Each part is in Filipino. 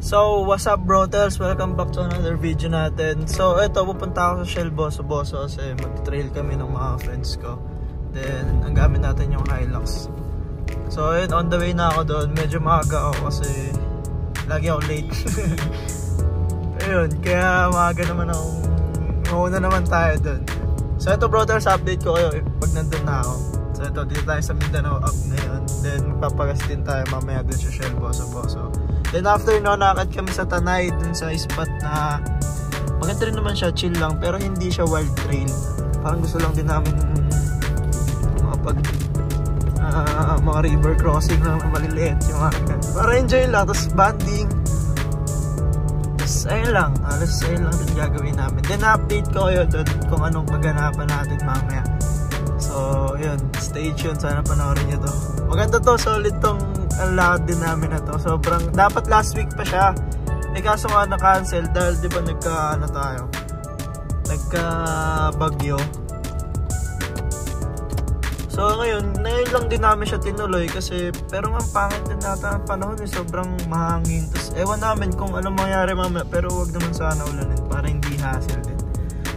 So, what's up brotels? Welcome back to another video natin. So, eto, pupunta ako sa Shell Boso kasi mag-trail kami ng mga friends ko. Then, ang gamit natin yung Hilux. So, ayun, on the way na ako doon. Medyo maaga ako kasi lagi ako late. Ayun, kaya maaga naman ako. Mauna naman tayo doon. So, eto brotels, update ko kayo pag nandun na ako. So, eto, dito tayo sa Mindanao up ngayon. Then, magpapagas din tayo mamaya doon sa Shell Boso. Then after no, nakakad kami sa Tanay dun sa spot na maganda rin naman siya, chill lang, pero hindi siya wild trail. Parang gusto lang din namin mga river crossing lang na maliliit, yung para enjoy lang, tapos banding. Tapos ayun lang, ayun lang din gagawin namin. Then update ko kayo dun kung anong kaganapan natin mamaya. So yun, stay tuned, sana panoorin nyo to. Maganda to, solid tong ang lakad din namin na to. Sobrang, dapat last week pa siya. Eh kaso nga na-cancel dahil di ba nagka bagyo. So ngayon lang din namin siya tinuloy kasi, pero ang pangit din nata ang panahon eh, sobrang mahangin. Tapos ewan namin kung ano mangyari mamaya, pero wag naman sana ulanin para hindi hassle din.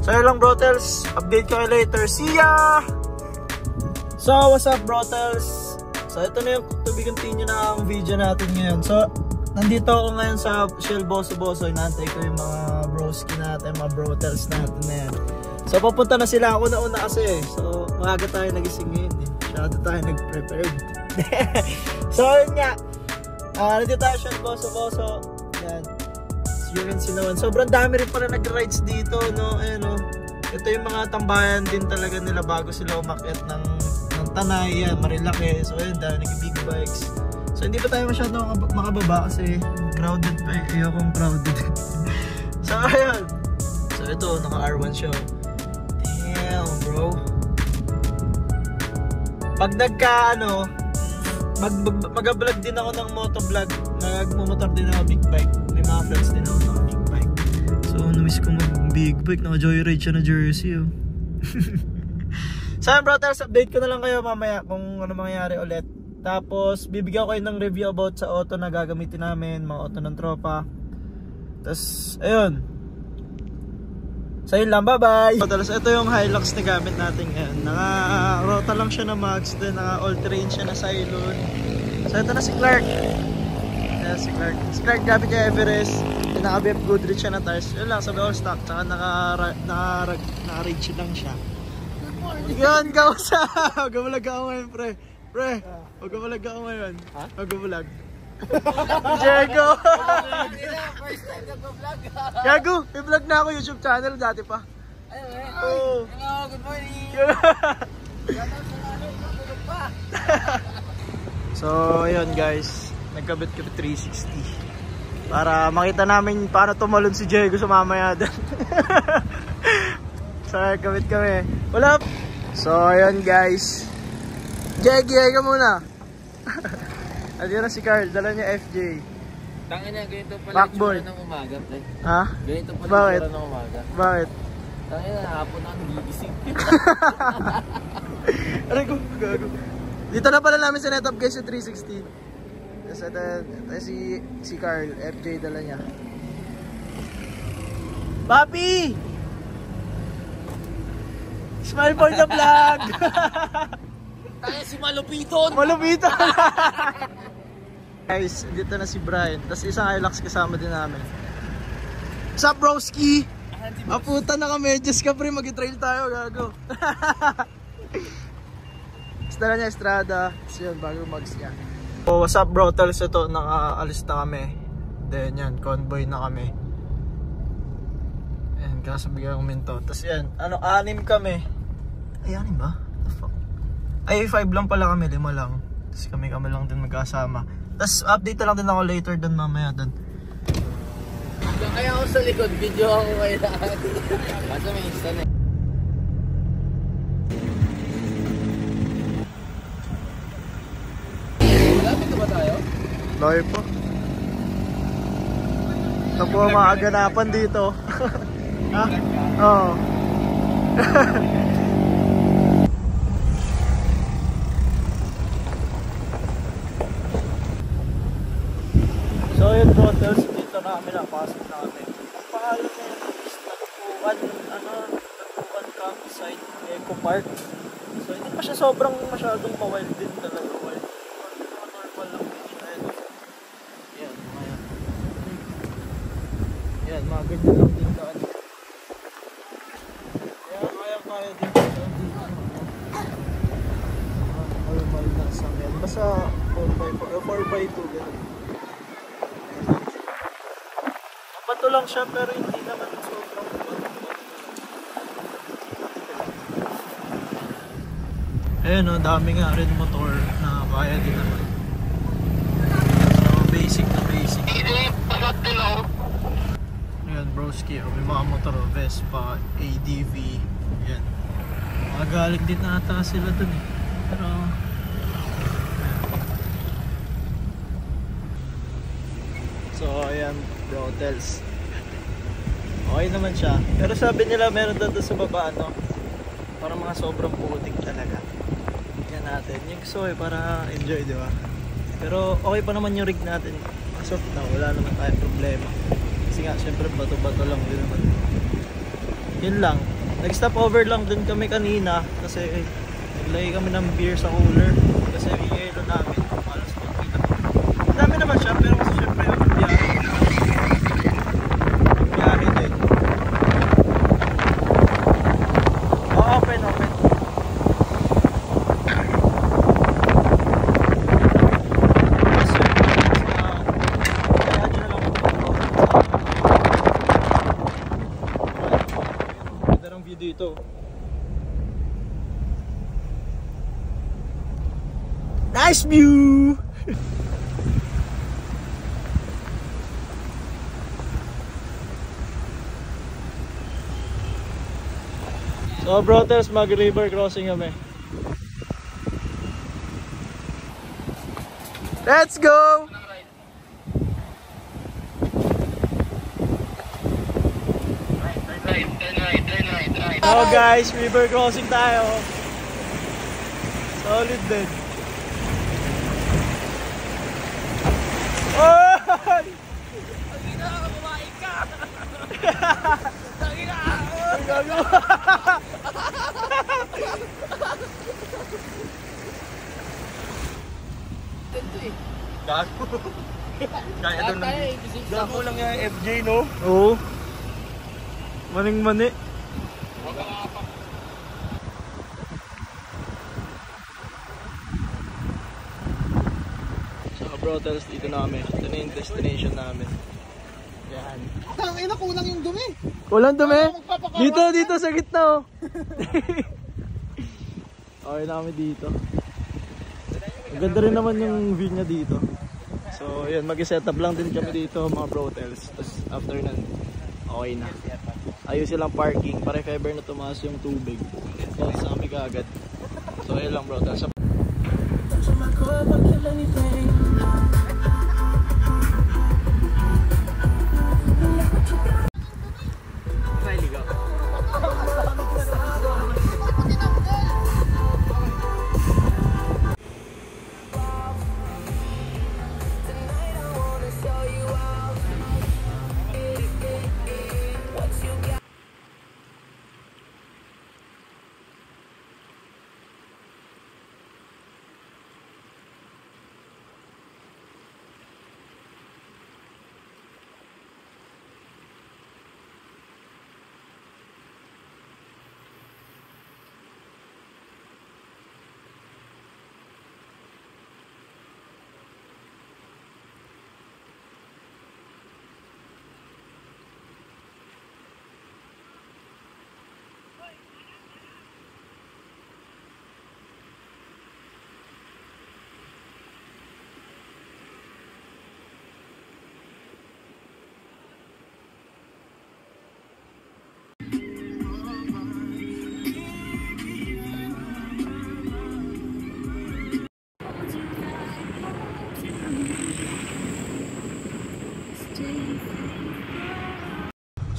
So yun lang brotels, update ko kayo later. See ya! So what's up brotels? So ito na yung to be continue na ang video natin ngayon. So nandito ako ngayon sa Shell Boso. Inaantay ko yung mga broski natin, mga brotels natin na yan. So papunta na sila, ako na una kasi. So maaga tayo nagising ngayon eh. Masyado tayo nag-prepared. So yun nga, nandito tayo Shell Boso. Yan, as you can see naman, sobrang dami rin pala nag-rides dito, no? Ayan, no? Ito yung mga tambayan din talaga nila bago sila umakyat ng Tanay, yan, Marilaki. So ayun, dahil nag-big bikes. So hindi pa tayo masyado makababa kasi crowded pa eh. Ayokong crowded. So ayun. So ito, naka R1 siya. Damn bro. Pag mag-vlog din ako ng motovlog, magmumotor din ako big bike. May mga friends din ako ng big bike. So namiss ko mag-big bike, naka-joyride siya na Jersey oh. So brothers, update ko na lang kayo mamaya kung ano mangyayari ulit. Tapos bibigyan ko kayo ng review about sa auto na gagamitin namin, mga auto ng tropa. Tapos ayun. So yun lang, bye bye. Tapos ito yung Hilux na gamit natin ngayon. Naka-rota lang siya na max, then naka-all-terrain siya na Cylon. So ito na si Clark. Ayan si Clark. Si Clark gamit niya Everest. Then naka-BF Goodrich siya na tires. Yun lang, sabi all stock. Tsaka naka-rage lang siya. Yan, gawsa! Huwag ka malag ako ngayon, pre. Huwag ka malag ako ngayon. Huwag ka malag. Diego! First time nag-vlog. Gago, may vlog na ako YouTube channel dati pa. Hello, good morning. So, ayun guys. Nagkabit-kabit 360. Para makita namin paano tumalon si Diego sa mamaya doon. So, kabit kami. Wala. So, ayun guys. Jeggy ka muna. Adiyan na si Carl. Dala niya FJ. Tangin na, ganito pala Backboard ng umaga. Ha? Ganito pala Bakit? ng umaga. Bakit? Tangin na, hapon na nagigising. Aray ko, gago. Dito na pala namin sa setup guys yung 360. Tapos ito si Carl. FJ dala niya. Papi! Smile for the vlog! Tayo si Malupiton! Malupiton! Guys, dito na si Brian. Tapos isang Hilux kasama din namin. What's up, broski? Puta, naka-medyas ka pre, mag-trail tayo, gago. Stara niya, Estrada. Tapos yun, bago mags niya. Oh, what's up bro? Tals ito, nakaalis na kami. Then yan, convoy na kami. Ayan, kaso bigyan ko minto. Tapos yan, 6 kami. Ay, 6 ba? What the fuck? Ay, 5 lang pala kami, 5 lang. Tapos kami lang din magkasama. Tapos update lang din ako later dun mamaya dun. Kaya ako sa likod, video ako kayo lahat. Kaso may instant eh. Malapit na ba tayo? Layo po. Ito po ang mga aganapan dito. Ha? Oo. So yun bro, dito na kami napasok namin. Ang pangalan na yun is Tagpuan Campsite Eco Park. So hindi pa siya sobrang masyadong pa-wild din talaga. Wild. Normal lang din siya. Yan, mga yan, mga ganyan lang din daan. Kaya din siya dito. Normal na sa amin. Basta 4x2 gano'n. Bato lang siya pero hindi naman sobrang bato. Ayun o, dami nga rin motor na kaya din naman. So basic na basic. Ayan broski, may mga motor, Vespa, ADV. Ayan. Magagaling din ata sila dun eh. Pero so ayan bro, hotels. Okay naman siya. Pero sabi nila meron doon sa baba para mga sobrang putik talaga. Yan natin. Yung gusto para enjoy, di ba? Pero okay pa naman yung rig natin. As of now, wala naman tayong problema. Kasi nga, syempre bato-bato lang din naman. Yun lang. Nag-stop over lang dun kami kanina kasi naglagay kami ng beer sa cooler. Kasi yung yelo namin. Malas magkita. Dami naman siya, pero kasi syempre yung biyahe. Biyahe din. Open. Dito. Nice view. So brothers, mag-river crossing kami. Let's go. Oh guys, river crossing tayo. Solid din. Oh! Tangina, kumain ka. Tangina. Gago. Kaya doon lang. Gago lang yung FJ, no? Oo. Maning-mani. So brothers, dito namin. Ito na yung destination namin. Yan. Tangina, kulang yung dumi. Kulang dumi? Dito sa gitna oh. Okay na kami dito. Ang ganda rin naman yung view niya dito. So yun, mag-setup lang din kami dito mga brothers. Tapos after nun, okay na. Ayos silang parking para if ever na tumaas yung tubig. Yan sa kami kaagad. So yun lang brothers.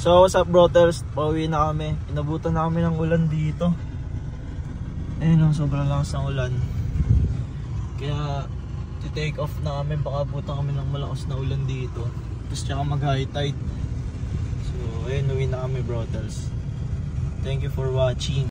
So what's up brothers, pauwi na kami. Inabutan na kami ng ulan dito. Ayun, sobrang lakas ng ulan. Kaya take off na kami, baka abutan kami ng malakas na ulan dito. Tapos tsaka mag high tide. So ayun, uwi na kami brotels. Thank you for watching.